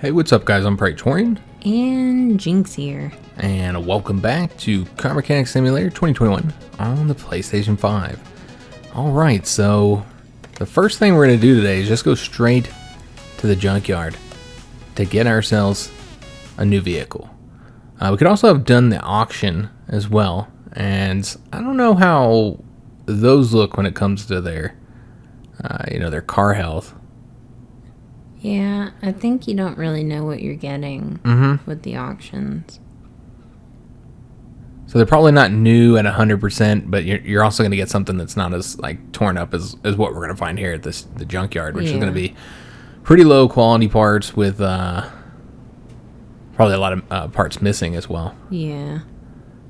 Hey, what's up guys? I'm Praetorian. And Jinx here. And welcome back to Car Mechanic Simulator 2021 on the PlayStation 5. Alright, so the first thing we're going to do today is just go straight to the junkyard to get ourselves a new vehicle. We could also have done the auction as well, and I don't know how those look when it comes to their, their car health. Yeah, I think you don't really know what you're getting with the auctions. So they're probably not new at 100%, but you're also going to get something that's not as torn up as what we're going to find here at the junkyard, which is going to be pretty low quality parts with probably a lot of parts missing as well. Yeah.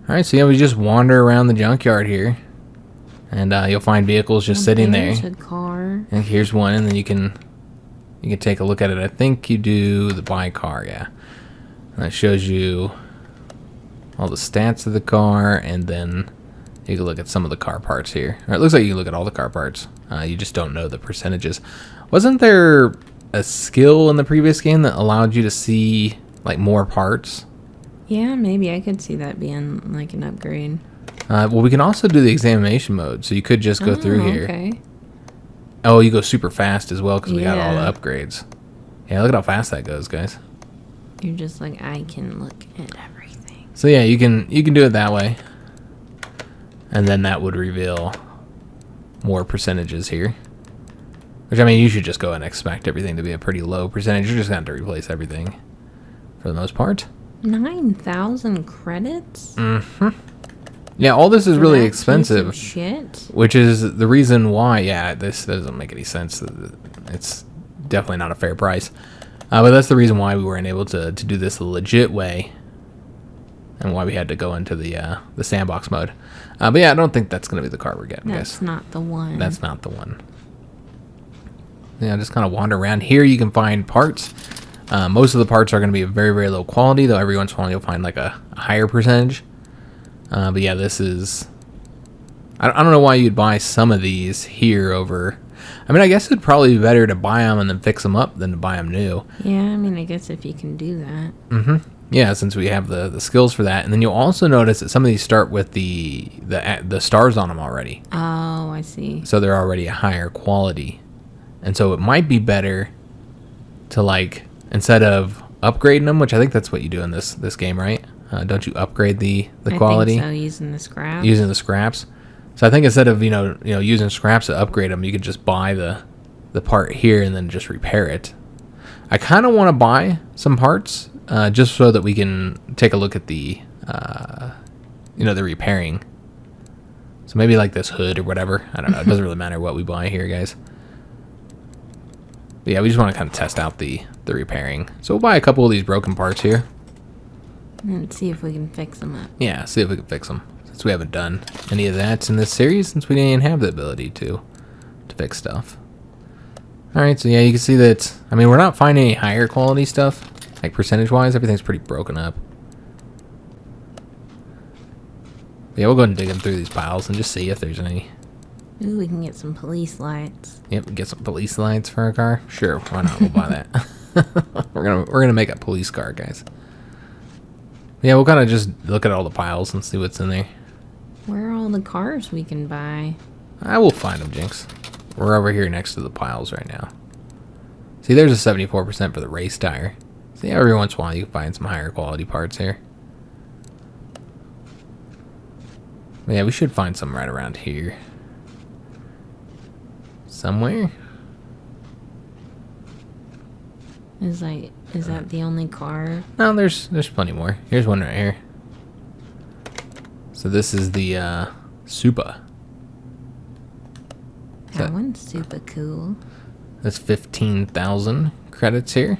All right, so yeah, we just wander around the junkyard here, and you'll find vehicles just sitting there. There's a car. And here's one, and then you can take a look at it. I think you do the buy car, yeah. And that shows you all the stats of the car, and then you can look at some of the car parts here. Or it looks like you can look at all the car parts. You just don't know the percentages. Wasn't there a skill in the previous game that allowed you to see more parts? Yeah, maybe I could see that being an upgrade. Well, we can also do the examination mode, so you could just go through here. Okay. Oh, you go super fast as well because we got all the upgrades. Yeah, look at how fast that goes, guys. You're just like, I can look at everything. So yeah, you can do it that way. And then that would reveal more percentages here. Which, I mean, you should just go and expect everything to be a pretty low percentage. You're just going to have to replace everything for the most part. 9,000 credits? Mm-hmm. Yeah, all this is really expensive. Shit. Which is the reason why, yeah, this doesn't make any sense. It's definitely not a fair price. But that's the reason why we weren't able to do this the legit way. And why we had to go into the sandbox mode. But yeah, I don't think that's going to be the car we're getting, guys. That's not the one. That's not the one. Yeah, just kind of wander around. Here you can find parts. Most of the parts are going to be very, very low quality, though every once in a while you'll find a higher percentage. But yeah, this is... I don't know why you'd buy some of these here over... I mean, I guess it'd probably be better to buy them and then fix them up than to buy them new. Yeah, I mean, I guess if you can do that. Mm-hmm. Yeah, since we have the skills for that. And then you'll also notice that some of these start with the stars on them already. Oh, I see. So they're already a higher quality. And so it might be better to, instead of upgrading them, which I think that's what you do in this game, right? Don't you upgrade the quality? I think so, using the scraps. Using the scraps. So I think instead of using scraps to upgrade them, you could just buy the part here and then just repair it. I kind of want to buy some parts just so that we can take a look at the the repairing. So maybe this hood or whatever. I don't know. It doesn't really matter what we buy here, guys. But yeah, we just want to kind of test out the repairing. So we'll buy a couple of these broken parts here. And see if we can fix them up. Yeah, see if we can fix them. Since we haven't done any of that in this series, since we didn't have the ability to fix stuff. Alright, so yeah, you can see that, I mean, we're not finding any higher quality stuff. Percentage-wise, everything's pretty broken up. But yeah, we'll go ahead and dig them through these piles and just see if there's any. Ooh, we can get some police lights. Yep, get some police lights for our car. Sure, why not? We'll buy that. We're gonna make a police car, guys. Yeah, we'll kind of just look at all the piles and see what's in there. Where are all the cars we can buy? I will find them, Jinx. We're over here next to the piles right now. See, there's a 74% for the race tire. See, every once in a while you can find some higher quality parts here. But yeah, we should find some right around here. Somewhere. Is that the only car? No, there's plenty more. Here's one right here. So this is the Supa. That one's super cool. That's 15,000 credits here.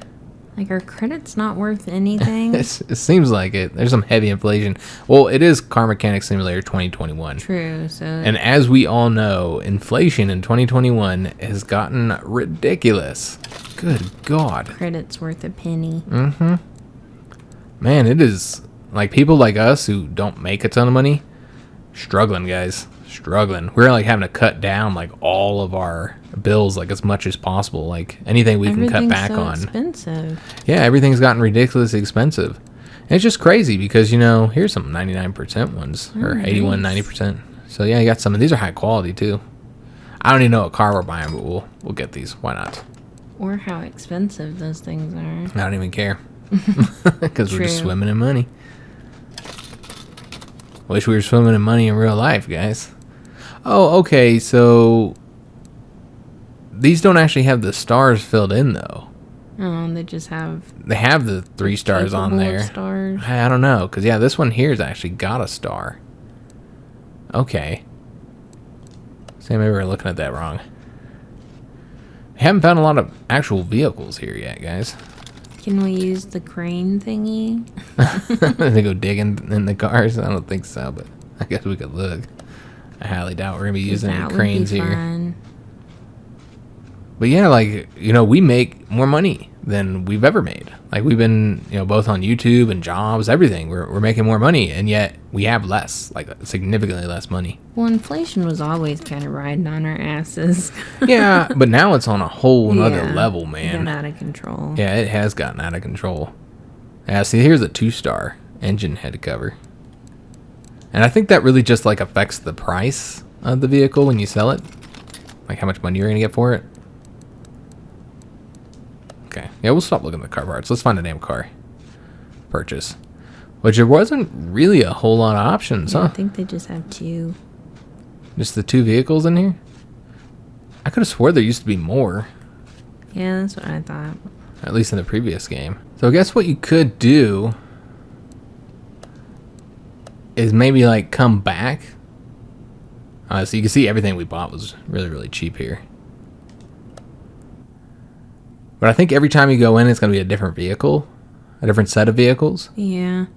Are credits not worth anything? It seems like it. There's some heavy inflation. Well, it is Car Mechanic Simulator 2021. True. So. And as we all know, inflation in 2021 has gotten ridiculous. Good God. Credits worth a penny. Mm-hmm. Man, it is people like us who don't make a ton of money, struggling, guys. struggling. We're like having to cut down like all of our bills like as much as possible. Like anything we can cut back on. Expensive. Yeah, everything's gotten ridiculously expensive. And it's just crazy because, you know, here's some 99% ones or 81, 90%. So yeah, you got some of these are high quality too. I don't even know what car we're buying, but we'll get these. Why not? Or how expensive those things are. I don't even care because we're just swimming in money. Wish we were swimming in money in real life, guys. Oh, okay. So these don't actually have the stars filled in, though. Oh, they just have... They have the 3 stars on there. Stars. I don't know. Because, yeah, this one here has actually got a star. Okay. So maybe we're looking at that wrong. We haven't found a lot of actual vehicles here yet, guys. Can we use the crane thingy? They go digging in the cars? I don't think so, but I guess we could look. I highly doubt we're going to be using any cranes here. Fun. But yeah, like, you know, we make more money than we've ever made. Like, we've been, you know, both on YouTube and jobs, everything. We're making more money, and yet we have less, like, significantly less money. Well, inflation was always kind of riding on our asses. Yeah, but now it's on a whole nother level, man. Got out of control. Yeah, it has gotten out of control. Yeah, see, here's a 2-star engine head cover. And I think that really just, like, affects the price of the vehicle when you sell it. Like, how much money you're going to get for it. Okay. Yeah, we'll stop looking at the car parts. Let's find a damn car. Purchase. Which there wasn't really a whole lot of options, huh? I think they just have 2. Just the 2 vehicles in here? I could have swore there used to be more. Yeah, that's what I thought. At least in the previous game. So I guess what you could do is maybe like come back. So you can see everything we bought was really, really cheap here. But I think every time you go in, it's going to be a different vehicle. A different set of vehicles. Yeah.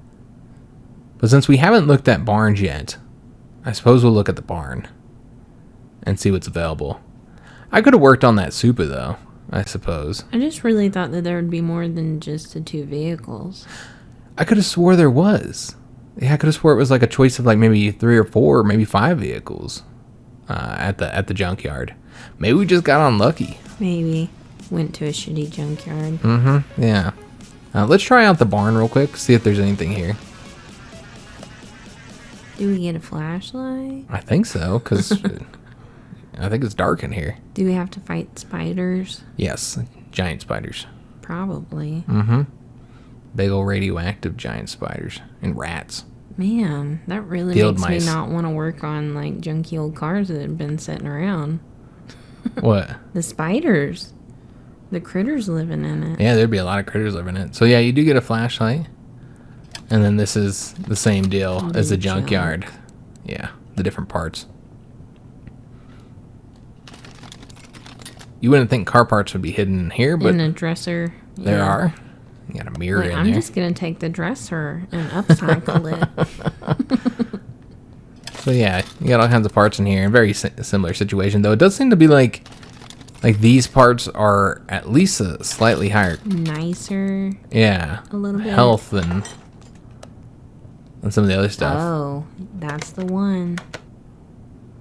But since we haven't looked at barns yet, I suppose we'll look at the barn. And see what's available. I could have worked on that Super, though. I suppose. I just really thought that there would be more than just the 2 vehicles. I could have swore there was. Yeah, I could have swore it was like a choice of like maybe 3 or 4, or maybe 5 vehicles. At the junkyard. Maybe we just got unlucky. Maybe. Went to a shitty junkyard. Mm-hmm. Yeah. Let's try out the barn real quick. See if there's anything here. Do we get a flashlight? I think so, because I think it's dark in here. Do we have to fight spiders? Yes. Giant spiders. Probably. Mm-hmm. Big old radioactive giant spiders. And rats. Man, that really Field makes mice. me not want to work on like junky old cars that have been sitting around. What? The spiders. The critters living in it. Yeah, there'd be a lot of critters living in it. So yeah, you do get a flashlight. And then this is the same deal as the junkyard. Yeah, the different parts. You wouldn't think car parts would be hidden in here, but in a dresser. There are. You got a mirror in there. I'm just going to take the dresser and upcycle it. So yeah, you got all kinds of parts in here. Very similar situation, though. It does seem to be like these parts are at least a slightly higher. Nicer. Yeah. A little bit. Health than some of the other stuff. Oh, that's the one.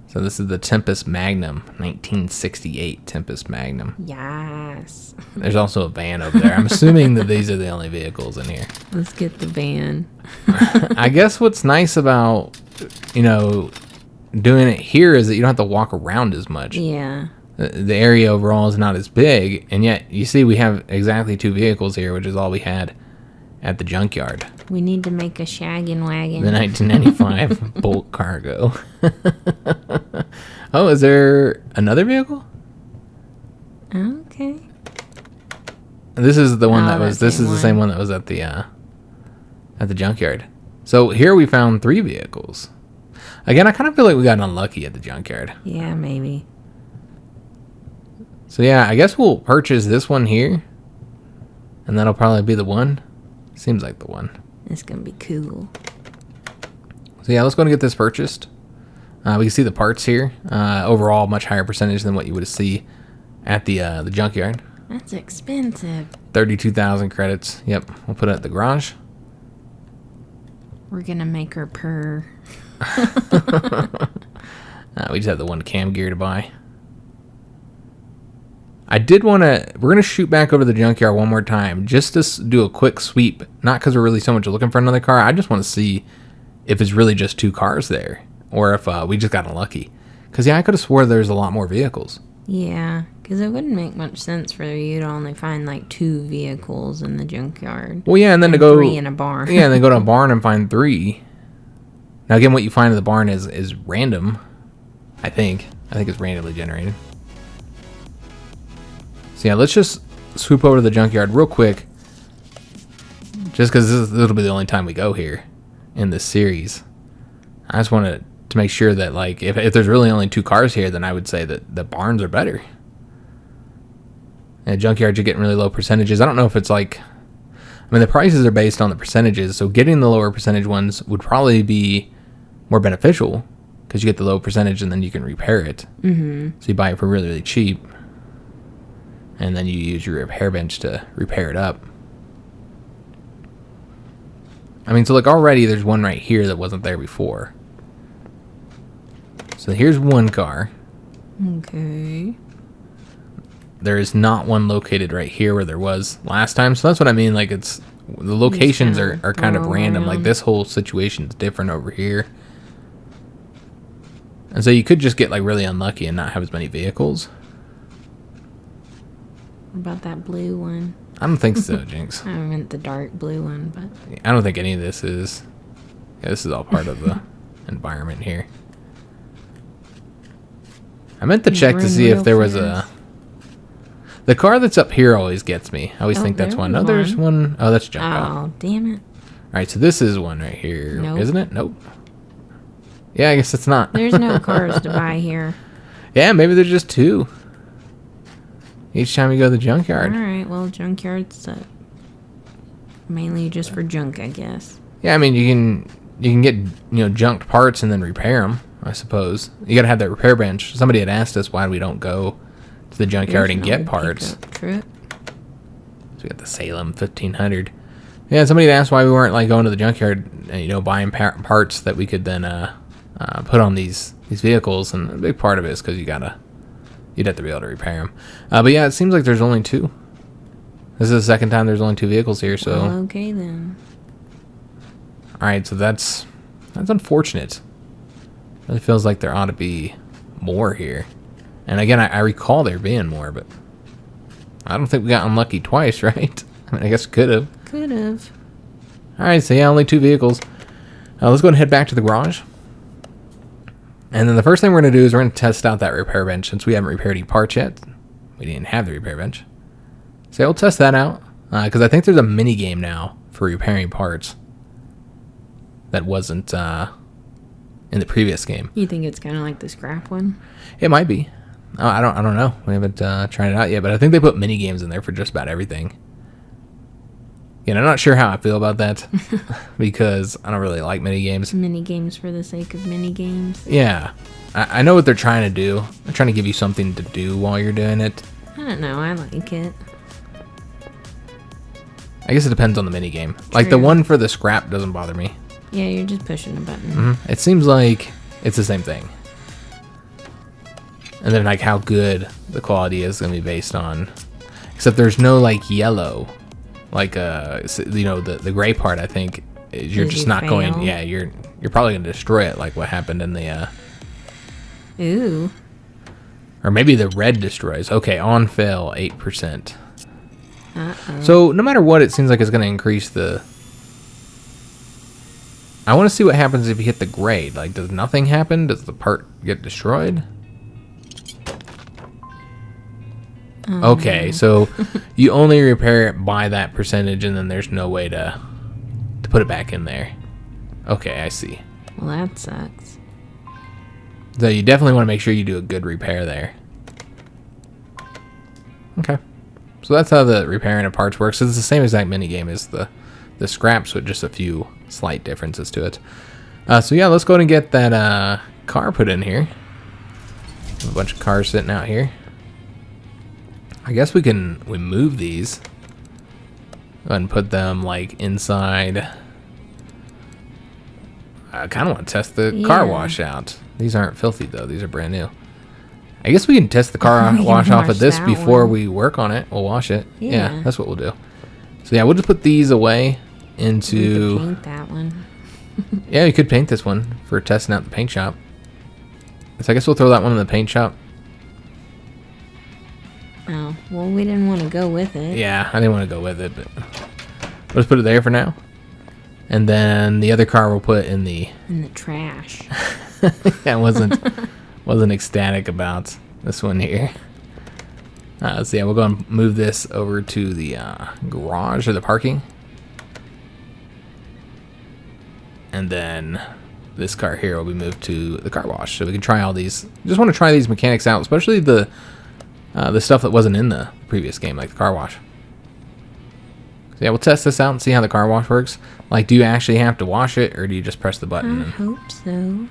So this is the Tempest Magnum, 1968 Tempest Magnum. Yes. There's also a van over there. I'm assuming that these are the only vehicles in here. Let's get the van. I guess what's nice about, you know, doing it here is that you don't have to walk around as much. Yeah. The area overall is not as big, and yet you see we have exactly 2 vehicles here, which is all we had at the junkyard. We need to make a shaggin' wagon. The 1995 Bolt Cargo. Oh, is there another vehicle? Okay. This is the one that was. that This is the same one that was at the junkyard. So here we found 3 vehicles. Again, I kind of feel like we got unlucky at the junkyard. Yeah, maybe. So yeah, I guess we'll purchase this one here, and that'll probably be the one. Seems like the one. It's gonna be cool. So yeah, let's go and get this purchased. We can see the parts here. Overall, much higher percentage than what you would see at the junkyard. That's expensive. 32,000 credits. Yep, we'll put it at the garage. We're gonna make her purr. We just have the one cam gear to buy. I did want to... We're going to shoot back over to the junkyard one more time. Just to do a quick sweep. Not because we're really so much looking for another car. I just want to see if it's really just 2 cars there. Or if we just got unlucky. Because, yeah, I could have swore there's a lot more vehicles. Yeah, because it wouldn't make much sense for you to only find, like, 2 vehicles in the junkyard. Well, yeah, and then to go... 3 in a barn. Yeah, and then go to a barn and find 3. Now, again, what you find in the barn is random. I think it's randomly generated. So yeah, let's just swoop over to the junkyard real quick. Just because it'll be the only time we go here in this series. I just wanted to make sure that, like, if there's really only 2 cars here, then I would say that the barns are better. And junkyards, you're getting really low percentages. I don't know if it's like... I mean, the prices are based on the percentages, so getting the lower percentage ones would probably be more beneficial. Because you get the low percentage and then you can repair it. Mm-hmm. So you buy it for really, really cheap. And then you use your repair bench to repair it up. I mean, so like already there's one right here that wasn't there before. So here's one car. Okay. There is not one located right here where there was last time. So that's what I mean. Like, it's... The locations are kind of random. Like, this whole situation is different over here. And so you could just get, like, really unlucky and not have as many vehicles. What about that blue one? I don't think so, Jinx. I meant the dark blue one, but... I don't think any of this is... Yeah, this is all part of the environment here. I meant to check to see if there was a... The car that's up here always gets me. I always think that's one. No, there's one. Oh, that's Junkyard. Oh, damn it. Alright, so this is one right here, Nope. isn't it? Nope. Yeah, I guess it's not. There's no cars to buy here. Yeah, maybe there's just 2. Each time you go to the junkyard. Alright, well, junkyard's mainly just for junk, I guess. Yeah, I mean, you can get, junked parts and then repair them, I suppose. You gotta have that repair bench. Somebody had asked us why we don't go to the junkyard and get parts. Truck. So we got the Salem 1500. Yeah, somebody had asked why we weren't, like, going to the junkyard and, buying parts that we could then put on these vehicles. And a big part of it is because you'd have to be able to repair them. But yeah, it seems like there's only 2. This is the second time there's only 2 vehicles here, so... Well, okay, then. Alright, so that's unfortunate. Really feels like there ought to be more here. And again, I recall there being more, but... I don't think we got unlucky twice, right? I mean, I guess could have. Could have. Alright, so yeah, only 2 vehicles. Let's go and head back to the garage. And then the first thing we're going to do is we're going to test out that repair bench. Since we haven't repaired any parts yet, we didn't have the repair bench. So we'll test that out. Because I think there's a mini game now for repairing parts that wasn't in the previous game. You think it's kind of like the scrap one? It might be. I don't know. We haven't tried it out yet, but I think they put mini games in there for just about everything. And I'm not sure how I feel about that because I don't really like mini games. Mini games for the sake of mini games. Yeah. I know what they're trying to do. They're trying to give you something to do while you're doing it. I don't know. I like it. I guess it depends on the mini game. Like the one for the scrap doesn't bother me. Yeah, you're just pushing a button. Mm-hmm. It seems like it's the same thing. And then like how good the quality is going to be based on. Except there's no like yellow. Like the gray part, I think you're just not going. Yeah, you're probably gonna destroy it, like what happened in the. Ooh. Or maybe the red destroys. Okay, on fail 8%. Uh-oh. So no matter what, it seems like it's gonna increase the. I want to see what happens if you hit the gray. Like, does nothing happen? Does the part get destroyed? Okay, so you only repair it by that percentage, and then there's no way to put it back in there. Okay, I see. Well, that sucks. So you definitely want to make sure you do a good repair there. Okay. So that's how the repairing of parts works. It's the same exact minigame as the scraps with just a few slight differences to it. So yeah, let's go ahead and get that car put in here. A bunch of cars sitting out here. I guess we move these. Go ahead and put them like inside. I kind of want to test the car wash out. These aren't filthy, though. These are brand new. I guess we can test the car wash off of this before we work on it. We'll wash it. Yeah, that's what we'll do. So, yeah, we'll just put these away into... We could paint that one. Yeah, you could paint this one for testing out the paint shop. So I guess we'll throw that one in the paint shop. Oh, well, we didn't want to go with it. Yeah, I didn't want to go with it, but we'll just put it there for now. And then the other car we'll put in the trash. Yeah, wasn't ecstatic about this one here. So yeah, we'll go and move this over to the garage or the parking. And then this car here will be moved to the car wash, so we can try all these. Just want to try these mechanics out, especially the stuff that wasn't in the previous game, like the car wash. So yeah, we'll test this out and see how the car wash works. Like, do you actually have to wash it, or do you just press the button? I hope so.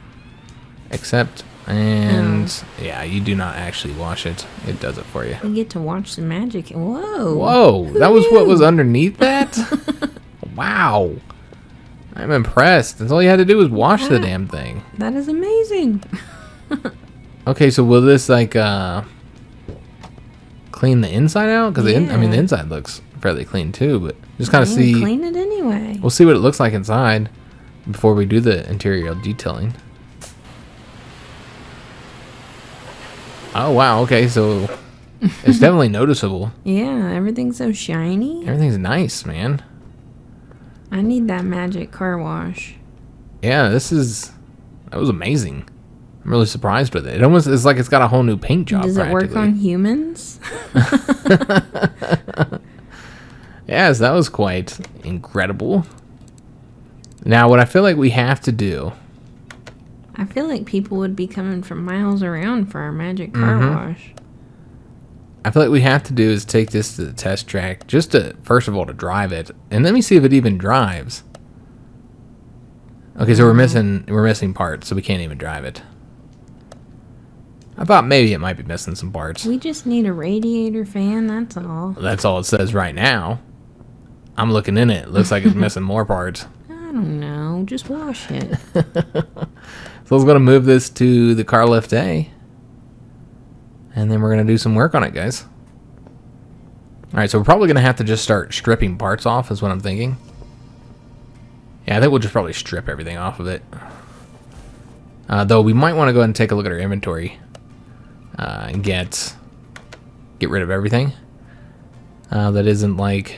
Accept, and yeah, you do not actually wash it. It does it for you. We get to watch the magic. Whoa. Whoa, that was what was underneath that? Wow. I'm impressed. That's all you had to do was wash the damn thing. That is amazing. Okay, so will this, like, clean the inside out? Because I mean, the inside looks fairly clean too, but just kind of see. Clean it anyway. We'll see what it looks like inside before we do the interior detailing. Oh wow, okay, so it's definitely noticeable. Yeah, everything's so shiny. Everything's nice, man. I need that magic car wash. Yeah, that was amazing. I'm really surprised with it. It almost is like it's got a whole new paint job. Does it work on humans? Yes, that was quite incredible. Now, what I feel like we have to do... I feel like people would be coming from miles around for our magic car wash. I feel like we have to do is take this to the test track, just to, first of all, to drive it, and let me see if it even drives. Okay, so we're missing parts, so we can't even drive it. I thought maybe it might be missing some parts. We just need a radiator fan, that's all. That's all it says right now. I'm looking in it. It looks like it's missing more parts. I don't know. Just wash it. So let's go to move this to the car lift A. And then we're going to do some work on it, guys. Alright, so we're probably going to have to just start stripping parts off, is what I'm thinking. Yeah, I think we'll just probably strip everything off of it. Though we might want to go ahead and take a look at our inventory. And get rid of everything. That isn't like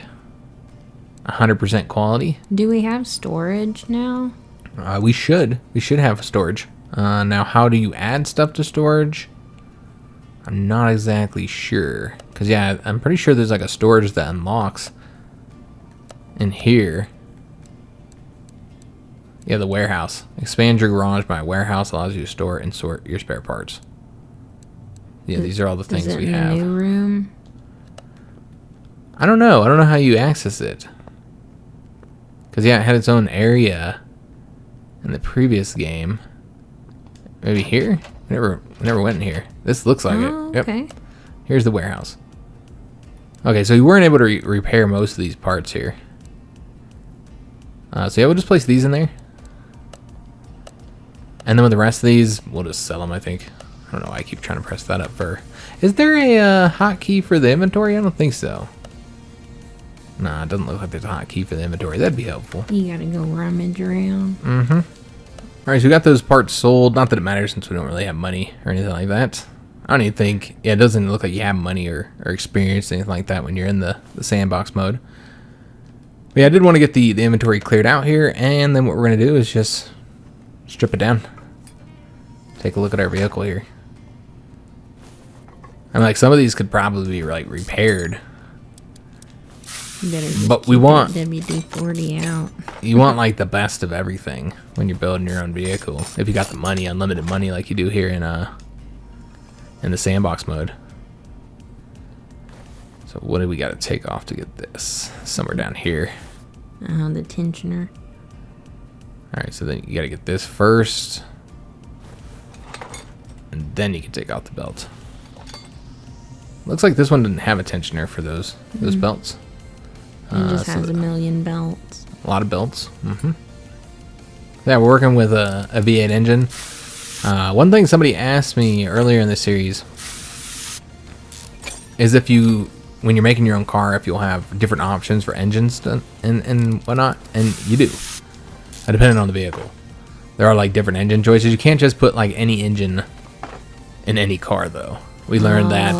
100% quality. Do we have storage now? We should have storage. Now, how do you add stuff to storage? I'm not exactly sure. Because, yeah, I'm pretty sure there's like a storage that unlocks in here. Yeah, the warehouse. Expand your garage by warehouse allows you to store and sort your spare parts. Yeah, these are all the things we have. Is it in the new room? I don't know. I don't know how you access it. Because, yeah, it had its own area in the previous game. Maybe here? We never went in here. This looks like it. Yep. Okay. Here's the warehouse. Okay, so we weren't able to repair most of these parts here. So, yeah, we'll just place these in there. And then with the rest of these, we'll just sell them, I think. I don't know why I keep trying to press that up for... Is there a hotkey for the inventory? I don't think so. Nah, it doesn't look like there's a hotkey for the inventory. That'd be helpful. You gotta go rummage around. Mm-hmm. Alright, so we got those parts sold. Not that it matters since we don't really have money or anything like that. I don't even think... Yeah, it doesn't look like you have money or experience, anything like that when you're in the sandbox mode. But yeah, I did want to get the inventory cleared out here, and then what we're going to do is just strip it down. Take a look at our vehicle here. I mean, like, some of these could probably be, like, repaired. But we want... WD-40 out. You want, like, the best of everything when you're building your own vehicle. If you got the money, unlimited money, like you do here in the sandbox mode. So what do we got to take off to get this? Somewhere down here. The tensioner. Alright, so then you got to get this first. And then you can take out the belt. Looks like this one didn't have a tensioner for those belts. It just has a million belts. A lot of belts. Mm-hmm. Yeah, we're working with a V8 engine. One thing somebody asked me earlier in the series is if you, when you're making your own car, if you'll have different options for engines and whatnot, and you do, depending on the vehicle. There are like different engine choices. You can't just put like any engine in any car, though. We learned that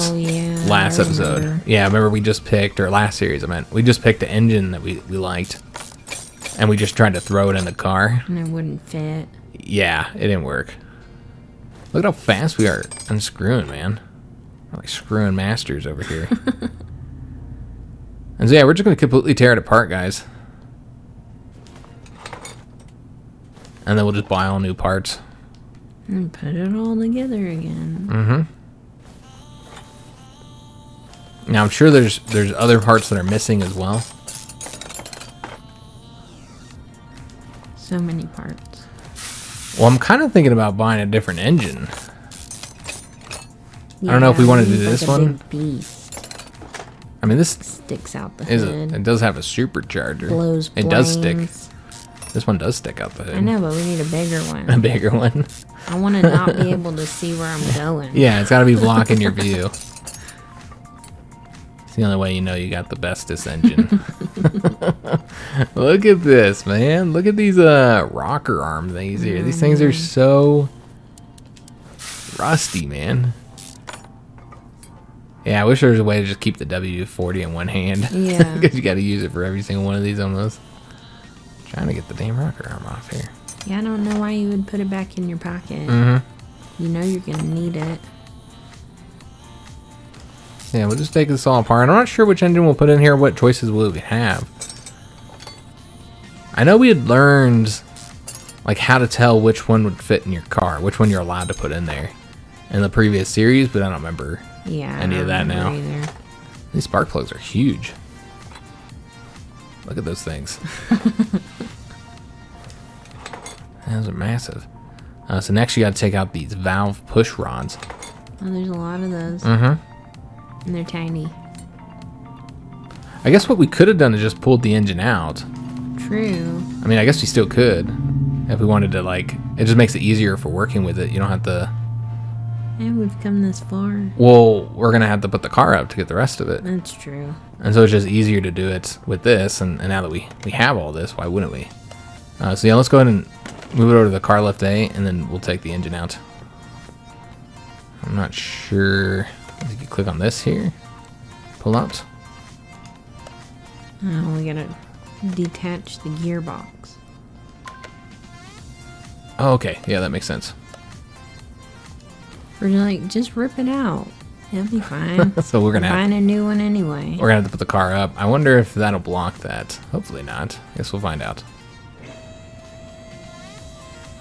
last episode. Yeah, remember we just picked, or last series I meant, we just picked the engine that we liked, and we just tried to throw it in the car. And it wouldn't fit. Yeah, it didn't work. Look at how fast we are unscrewing, man. We're like screwing masters over here. And so yeah, we're just going to completely tear it apart, guys. And then we'll just buy all new parts. And put it all together again. Mm-hmm. Now I'm sure there's other parts that are missing as well. So many parts. Well, I'm kind of thinking about buying a different engine. I don't know if we want to do this one. Big beast. I mean, this sticks out the is hood. it does have a supercharger. Blows it does stick. flames. This one does stick out the hood. I know, but we need a bigger one. A bigger one. I want to not be able to see where I'm going. Yeah, it's got to be blocking your view. It's the only way you know you got the bestest engine. Look at this, man. Look at these rocker arm things here. These things are so rusty, man. Yeah, I wish there was a way to just keep the W40 in one hand. Yeah. Because you got to use it for every single one of these almost. Trying to get the damn rocker arm off here. Yeah, I don't know why you would put it back in your pocket. Mm-hmm. You know you're going to need it. Yeah, we'll just take this all apart. I'm not sure which engine we'll put in here, what choices will we have. I know we had learned like how to tell which one would fit in your car, which one you're allowed to put in there in the previous series, but I don't remember any of that now. Either. These spark plugs are huge. Look at those things. Those are massive. So next you got to take out these valve push rods. Oh, there's a lot of those. Mm-hmm. And they're tiny. I guess what we could have done is just pulled the engine out. True. I mean, I guess we still could if we wanted to, like, it just makes it easier for working with it. You don't have to... And we've come this far. Well, we're going to have to put the car up to get the rest of it. That's true. And so it's just easier to do it with this. And now that we have all this, why wouldn't we? So yeah, let's go ahead and move it over to the car lift A, and then we'll take the engine out. I'm not sure. I think you click on this here. Pull out. Oh, we gotta detach the gearbox. Oh, okay. Yeah, that makes sense. We're like, just rip it out. It'll be fine. So we're gonna find a new one anyway. We're gonna have to put the car up. I wonder if that'll block that. Hopefully not. Guess we'll find out.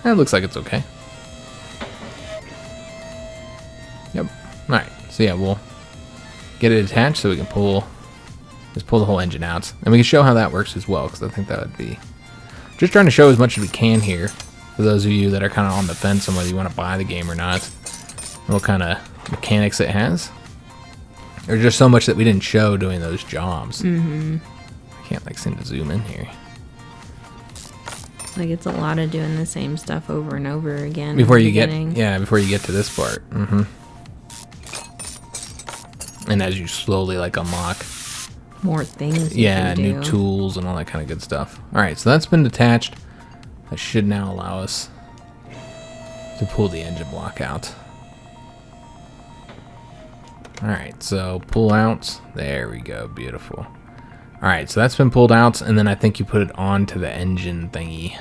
It looks like it's okay. Yep. Alright. So yeah, we'll get it attached so we can just pull the whole engine out. And we can show how that works as well, because I think that would be... Just trying to show as much as we can here, for those of you that are kind of on the fence on whether you want to buy the game or not. What kind of mechanics it has. There's just so much that we didn't show doing those jobs. Mm-hmm. I can't like seem to zoom in here. Like, it's a lot of doing the same stuff over and over again. Before you get to this part. Mm-hmm. And as you slowly like unlock more things. You can do. new tools and all that kind of good stuff. All right, so that's been detached. That should now allow us to pull the engine block out. All right, so pull out. There we go. Beautiful. All right, so that's been pulled out, and then I think you put it onto the engine thingy.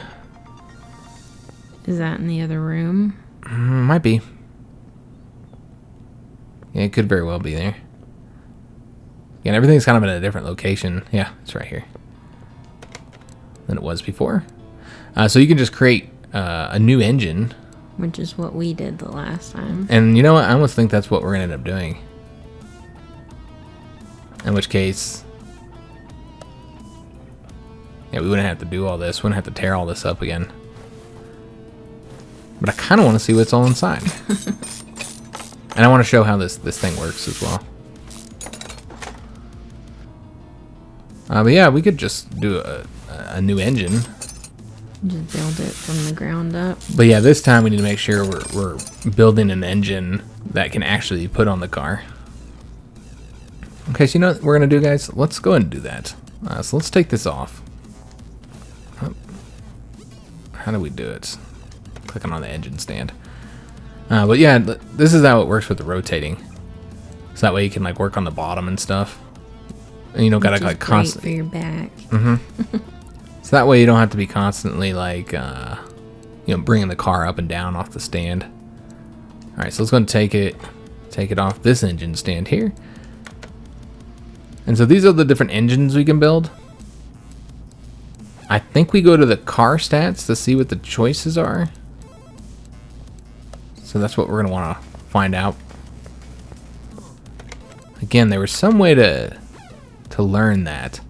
Is that in the other room? Might be. Yeah, it could very well be there. Yeah, and everything's kind of in a different location. Yeah, it's right here than it was before. So you can just create a new engine. Which is what we did the last time. And you know what? I almost think that's what we're going to end up doing. In which case, yeah, we wouldn't have to do all this. We wouldn't have to tear all this up again. But I kind of want to see what's all inside. And I want to show how this thing works as well. But yeah, we could just do a new engine. Just build it from the ground up. But yeah, this time we need to make sure we're building an engine that can actually put on the car. Okay, so you know what we're going to do, guys? Let's go ahead and do that. So let's take this off. How do we do it? Clicking on the engine stand. But yeah, this is how it works with the rotating. So that way you can like work on the bottom and stuff. And you don't gotta like constantly for your back. So that way you don't have to be constantly like bringing the car up and down off the stand. All right, so let's go and take it off this engine stand here. And so these are the different engines we can build. I think we go to the car stats to see what the choices are. So that's what we're gonna want to find out. Again, there was some way to learn that.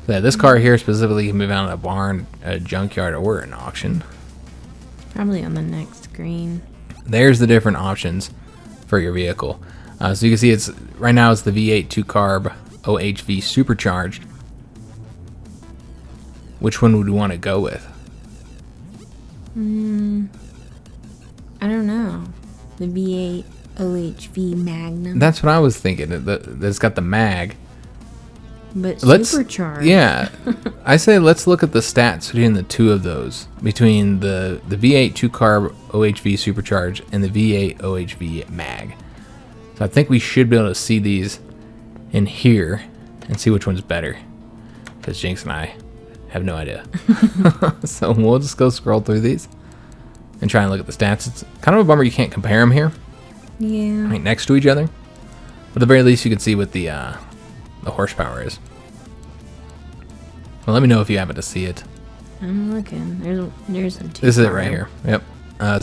Yeah, this car here specifically can move out in a barn, a junkyard, or an auction. Probably on the next screen. There's the different options for your vehicle. So you can see it's right now it's the V8 2-carb OHV supercharged. Which one would we want to go with? I don't know. The V8 OHV Magnum. That's what I was thinking. It's got the mag. But supercharged. Yeah. I say let's look at the stats between the two of those. Between the V8 2-carb OHV supercharged and the V8 OHV mag. So I think we should be able to see these in here and see which one's better. Because Jinx and I have no idea. So we'll just go scroll through these and try and look at the stats. It's kind of a bummer you can't compare them here. Yeah. Right next to each other. But at the very least you can see what the horsepower is. Well, let me know if you happen to see it. I'm looking. There's a 2-carb. This is it right here. Yep.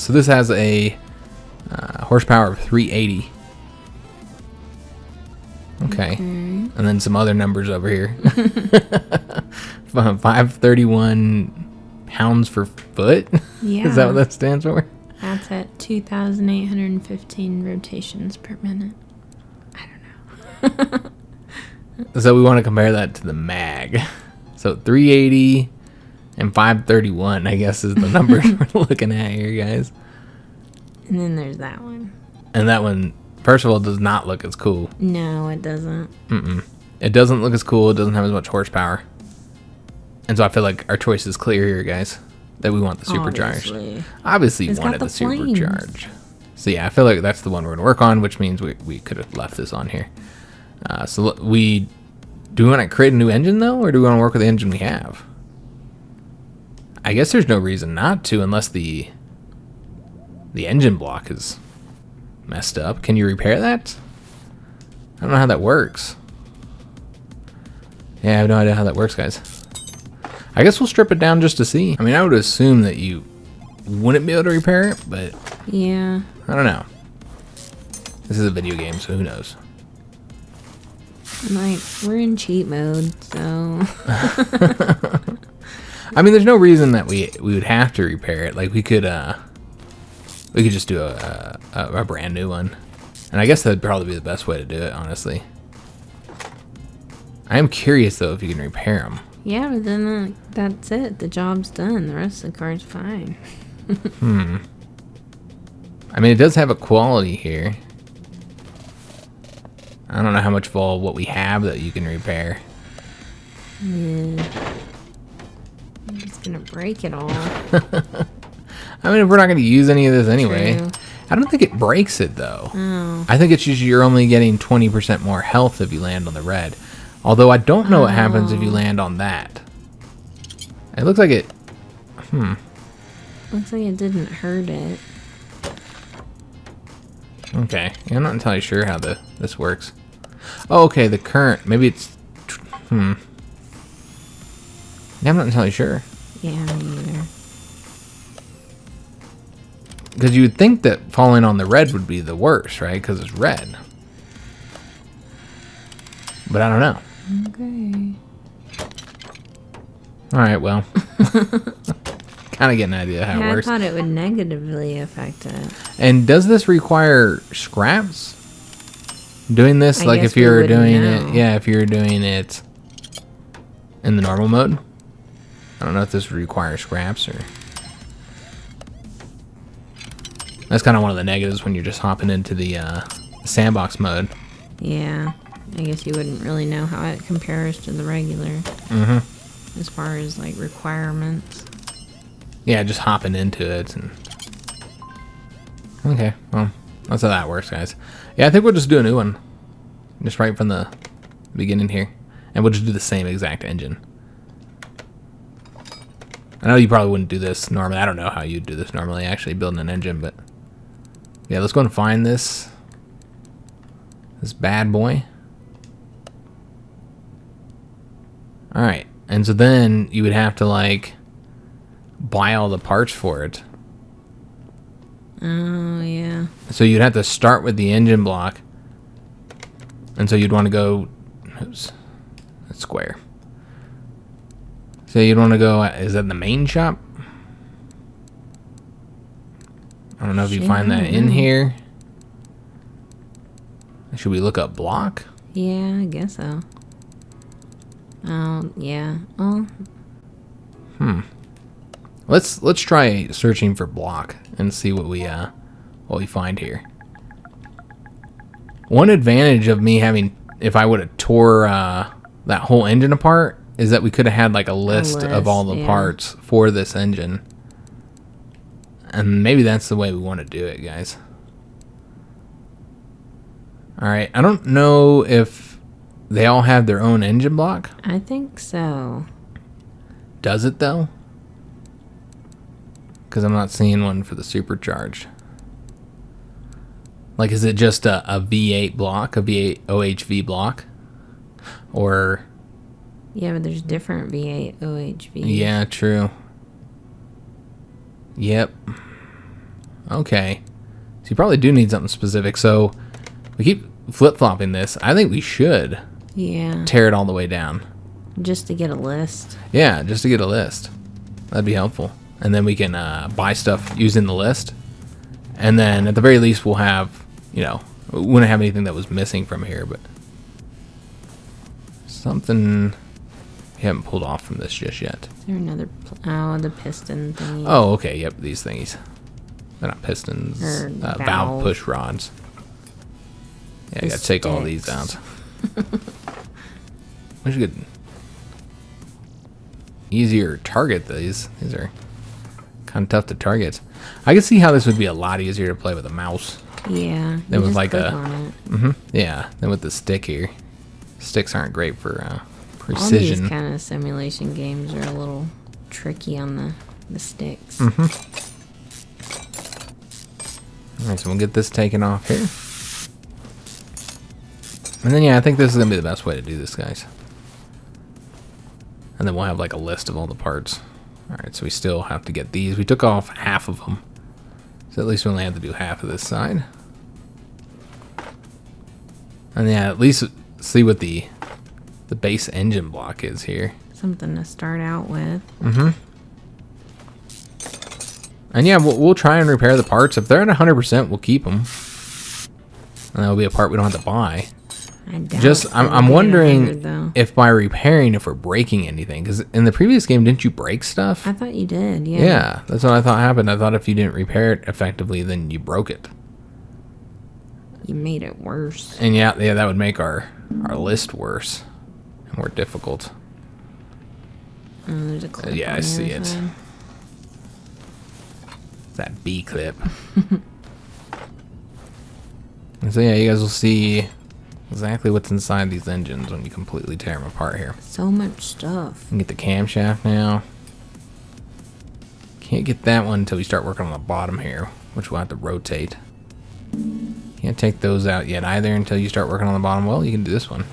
So this has a horsepower of 380. Okay. And then some other numbers over here. 531 pounds per foot? Yeah. Is that what that stands for? That's at 2,815 rotations per minute. I don't know. So we want to compare that to the mag. So 380 and 531, I guess, is the numbers we're looking at here, guys. And then there's that one. And that one, first of all, does not look as cool. No, it doesn't. It doesn't look as cool. It doesn't have as much horsepower. And so I feel like our choice is clear here, guys. That we want the supercharged. Obviously you wanted the supercharged. So yeah, I feel like that's the one we're going to work on, which means we could have left this on here. So do we want to create a new engine, though? Or do we want to work with the engine we have? I guess there's no reason not to unless the engine block is messed up. Can you repair that? I don't know how that works. Yeah, I have no idea how that works, guys. I guess we'll strip it down just to see. I mean, I would assume that you wouldn't be able to repair it, but yeah, I don't know. This is a video game, so who knows? Like, we're in cheat mode, so... I mean, there's no reason that we would have to repair it. Like, we could just do a brand new one. And I guess that'd probably be the best way to do it, honestly. I am curious, though, if you can repair them. Yeah, but then that's it. The job's done. The rest of the car's fine. I mean, it does have a quality here. I don't know how much of what we have that you can repair. Yeah. I'm just gonna break it all. I mean, if we're not gonna use any of this anyway. True. I don't think it breaks it, though. Oh. I think it's just you're only getting 20% more health if you land on the red. Although I don't know what happens if you land on that. It looks like it... Looks like it didn't hurt it. Okay. Yeah, I'm not entirely sure how this works. Oh, okay, the current. Maybe it's... Yeah, I'm not entirely sure. Yeah, me either. Because you would think that falling on the red would be the worst, right? Because it's red. But I don't know. Okay. Alright, well. Kind of get an idea how it works. I thought it would negatively affect it. And does this require scraps? Doing this, like if you're doing it... Yeah, if you're doing it in the normal mode. I don't know if this would require scraps or... That's kind of one of the negatives when you're just hopping into the sandbox mode. Yeah, I guess you wouldn't really know how it compares to the regular. Mm-hmm. As far as, like, requirements. Yeah, just hopping into it. And... Okay, well, that's how that works, guys. Yeah, I think we'll just do a new one. Just right from the beginning here. And we'll just do the same exact engine. I know you probably wouldn't do this normally. I don't know how you'd do this normally, actually, building an engine, but... Yeah, let's go and find this bad boy. Alright, and so then you would have to, like, buy all the parts for it. Oh, yeah. So you'd have to start with the engine block. And so you'd want to go... Oops. That's square. So you'd want to go... Is that the main shop? I don't know if you find that in here. Should we look up block? Yeah, I guess so. Oh, yeah. Oh. Let's try searching for block and see what we find here. One advantage of me having, if I would have tore that whole engine apart, is that we could have had like a list of all the parts for this engine. And maybe that's the way we want to do it, guys. Alright, I don't know if they all have their own engine block. I think so. Does it, though? Because I'm not seeing one for the supercharged. Like, is it just a V8 block, a V8 OHV block? Or... Yeah, but there's different V8 OHV. Yeah, true. Yep. Okay. So you probably do need something specific. So we keep flip-flopping this. I think we should tear it all the way down. Just to get a list. Yeah, just to get a list. That'd be helpful. And then we can buy stuff using the list. And then at the very least we'll have, you know, we wouldn't have anything that was missing from here, but something we haven't pulled off from this just yet. Is there another... Oh, the piston thingy. Oh, okay, yep, these thingies. They're not pistons. Valve push rods. Yeah, I gotta take all these out. Wish you could easier target these. These are kind of tough to target. I can see how this would be a lot easier to play with a mouse. Yeah. Than with like a... yeah, than with the stick here. Sticks aren't great for precision. All these kind of simulation games are a little tricky on the sticks. Alright, so we'll get this taken off here. And then, yeah, I think this is going to be the best way to do this, guys. And then we'll have, like, a list of all the parts. Alright, so we still have to get these. We took off half of them. So at least we only have to do half of this side. And, yeah, at least see what the base engine block is here. Something to start out with. And, yeah, we'll try and repair the parts. If they're at 100%, we'll keep them. And that'll be a part we don't have to buy. I'm wondering if by repairing, if we're breaking anything. Because in the previous game, didn't you break stuff? I thought you did, yeah. Yeah, that's what I thought happened. I thought if you didn't repair it effectively, then you broke it. You made it worse. And yeah, that would make our list worse and more difficult. Oh, there's a clip yeah, on I see the other it. side. That B clip. And so yeah, you guys will see exactly what's inside these engines when you completely tear them apart here. So much stuff. You can get the camshaft now. Can't get that one until we start working on the bottom here, which we'll have to rotate. Can't take those out yet either until you start working on the bottom. Well, you can do this one.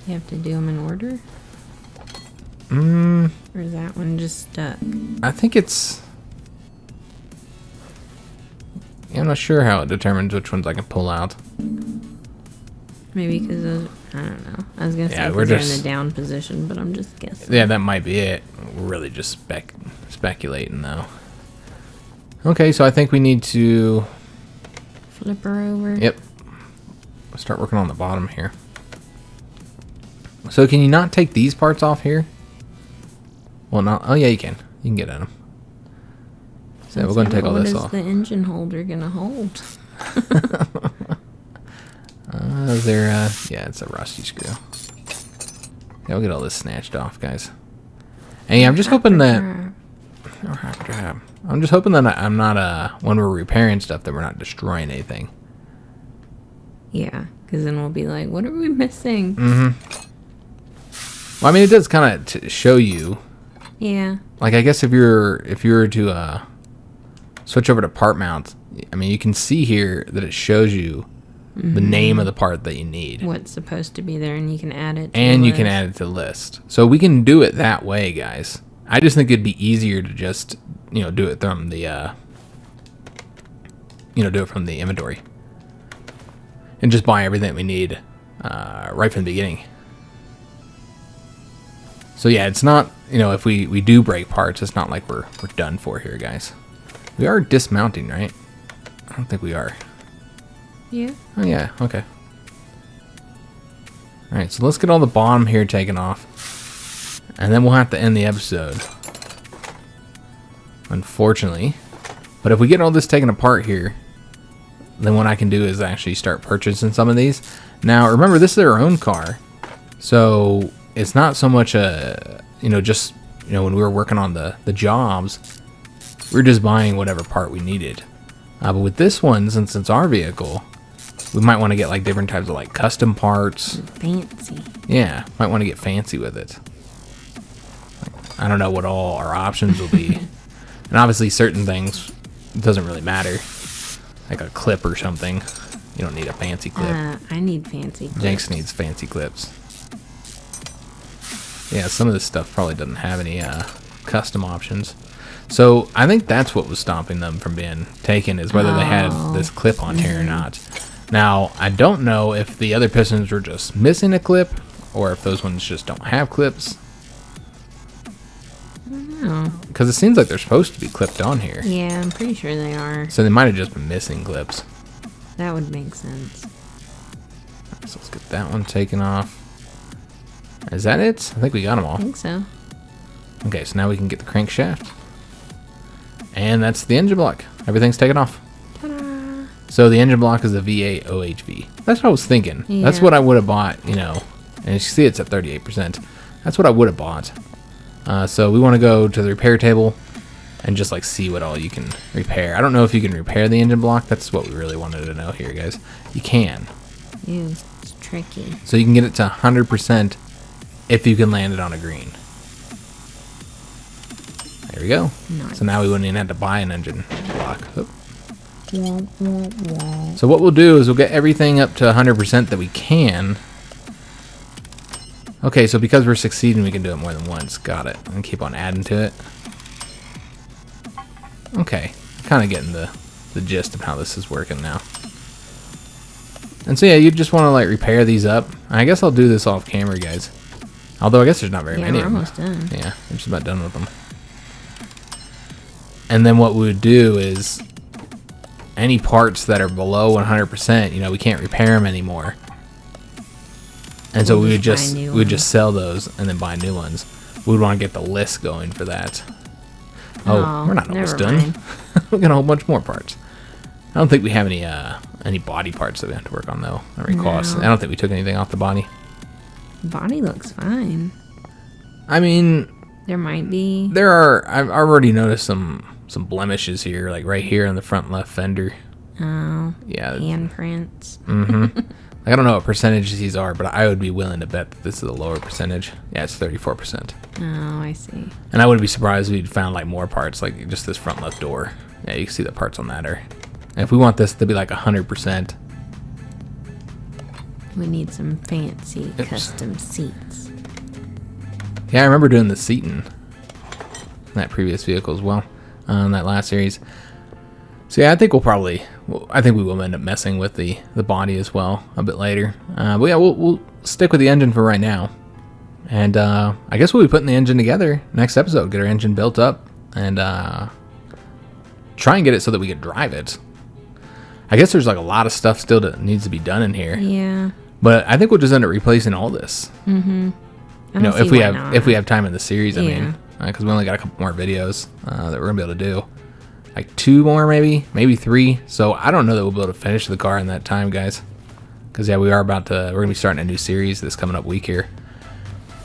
You have to do them in order? Or is that one just stuck? I think it's... Yeah, I'm not sure how it determines which ones I can pull out. Maybe because those... I don't know. I was going to say we're they're just in the down position, but I'm just guessing. Yeah, that might be it. We're really just speculating, though. Okay, so I think we need to... Flip her over? Yep. Start working on the bottom here. So can you not take these parts off here? Well, not. Oh, yeah, you can. You can get at them. So we're going to take all this off. What is the engine holder going to hold? Yeah, it's a rusty screw. Yeah, we'll get all this snatched off, guys. And yeah, I'm just hoping that... I'm just hoping that I'm not, when we're repairing stuff, that we're not destroying anything. Yeah, because then we'll be like, what are we missing? Well, I mean, it does kind of show you. Yeah. Like, I guess if you were to switch over to part mounts, I mean, you can see here that it shows you the name of the part that you need. What's supposed to be there, and you can add it to and the you list. can add it to the list. So we can do it that way, guys. I just think it'd be easier to just, do it from the, do it from the inventory. And just buy everything we need right from the beginning. So yeah, it's not, if we do break parts, it's not like we're done for here, guys. We are dismounting, right? I don't think we are. Yeah. Oh yeah, okay. Alright, so let's get all the bottom here taken off. And then we'll have to end the episode. Unfortunately. But if we get all this taken apart here, then what I can do is actually start purchasing some of these. Now, remember, this is our own car. So it's not so much just, when we were working on the jobs, we were just buying whatever part we needed. But with this one, since it's our vehicle, we might want to get like different types of like custom parts. Fancy. Yeah, might want to get fancy with it. I don't know what all our options will be. And obviously certain things, it doesn't really matter. Like a clip or something. You don't need a fancy clip. I need fancy clips. Jinx needs fancy clips. Yeah, some of this stuff probably doesn't have any custom options. So I think that's what was stopping them from being taken, is whether they had this clip on here or not. Now, I don't know if the other pistons were just missing a clip, or if those ones just don't have clips. I don't know. Because it seems like they're supposed to be clipped on here. Yeah, I'm pretty sure they are. So they might have just been missing clips. That would make sense. So let's get that one taken off. Is that it? I think we got them all. I think so. Okay, so now we can get the crankshaft. And that's the engine block. Everything's taken off. Ta-da! So the engine block is the V8 OHV. That's what I was thinking. Yeah. That's what I would have bought, And you see it's at 38%. That's what I would have bought. So we want to go to the repair table and just like see what all you can repair. I don't know if you can repair the engine block. That's what we really wanted to know here, guys. You can. Ew, it's tricky. So you can get it to 100% if you can land it on a green. There we go. Nice. So now we wouldn't even have to buy an engine block. Oop. Wah, wah, wah. So what we'll do is we'll get everything up to 100% that we can. Okay, so because we're succeeding, we can do it more than once. Got it. And keep on adding to it. Okay, kind of getting the gist of how this is working now. And so yeah, you just want to like repair these up. I guess I'll do this off camera, guys. Although I guess there's not very many we're of them. almost done. Yeah, we're just about done with them. And then what we would do is any parts that are below 100%, we can't repair them anymore. And so we would just sell those and then buy new ones. We would want to get the list going for that. Oh, we're not almost done. We got a whole bunch more parts. I don't think we have any body parts that we have to work on though. I don't think we took anything off the body. Body looks fine. I mean, there might be. I've already noticed some blemishes here, like right here on the front left fender. Oh. Yeah. Handprints. Mm-hmm. I don't know what percentages these are, but I would be willing to bet that this is a lower percentage. Yeah, it's 34%. Oh, I see. And I wouldn't be surprised if we'd found like more parts, like just this front left door. Yeah, you can see the parts on that are. And if we want this to be like 100%. We need some fancy custom seats. Yeah, I remember doing the seating in that previous vehicle as well, that last series. So yeah, I think we will end up messing with the body as well a bit later. But yeah, we'll stick with the engine for right now. And I guess we'll be putting the engine together next episode. Get our engine built up and try and get it so that we can drive it. I guess there's like a lot of stuff still that needs to be done in here. Yeah. But I think we'll just end up replacing all this. Mm-hmm. If we have time in the series, I mean. because we only got a couple more videos that we're going to be able to do. Like 2 more maybe 3. So I don't know that we'll be able to finish the car in that time, guys. Because yeah, we're going to be starting a new series this coming up week here.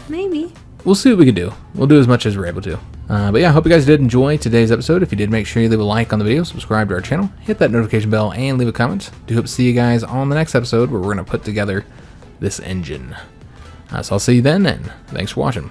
Maybe. We'll see what we can do. We'll do as much as we're able to. But yeah, I hope you guys did enjoy today's episode. If you did, make sure you leave a like on the video, subscribe to our channel, hit that notification bell, and leave a comment. Do hope to see you guys on the next episode where we're going to put together this engine. So I'll see you then, and thanks for watching.